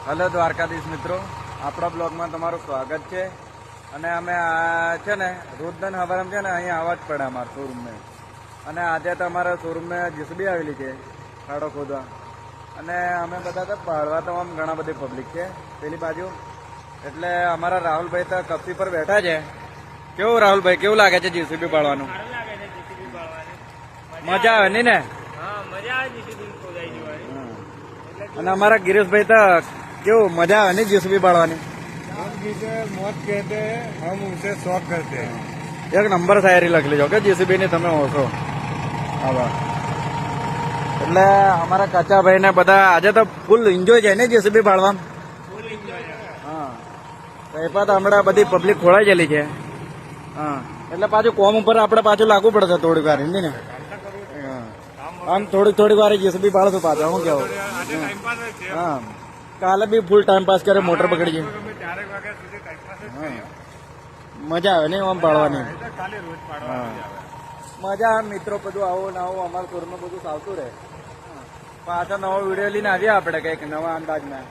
Hello Dwarkadhish મિત્રો, આપણા બ્લોગમાં તમારું સ્વાગત છે. અને અમે આ છે ને રોજદાન હવારમાં છે ને અહીંયા આવવા જ પડે અમારા શોરૂમમાં. અને આજે તો અમારા શોરૂમમાં જીસીબી આવેલી છે ખાડો ખોદવા. અને અમે બધા તો પાડવા તો આમ ઘણા બધી પબ્લિક છે પેલી બાજુ. એટલે અમારા રાહુલભાઈ તો કપસી પર બેઠા છે. કેવું રાહુલભાઈ, કેવું લાગે છે જીસીબી પાડવાનું? મજા આવે નહીં ને? અને અમારા ગિરીશભાઈ તો કેવું મજા આવે નહીં જીસીબી પાડવાની? हम जिसे मौत कहते हैं, हम उसे शौक करते हैं. એક નંબર શાયરી લખી લેજો કે જીસીબી ની તમે ઓછો. આભાર. એટલે અમારા કાચાભાઈ ને બધા આજે તો ફૂલ એન્જોય છે ને જીસીબી પાડવામાં. હા, કઈ તો હમણાં બધી પબ્લિક ખોળાઈ ગયેલી છે. હા, એટલે પાછું કોમ ઉપર આપણે પાછું લાગવું પડશે થોડીક વાર, હિન્દી ને. આમ થોડીક વાર જીસીબી પાડશું પાછા. હું કેવું? હા, કાલે બી ફૂલ ટાઈમ પાસ કરે, મોટર પકડી જાય. મજા આવે ને આમ પાડવાની. મજા આવે મિત્રો, બધું આવું ને આવું અમારા શોરૂમમાં બધું આવતું રહે. પાછા નવો વિડીયો લઈને આવીએ આપણે કઈક નવા અંદાજમાં.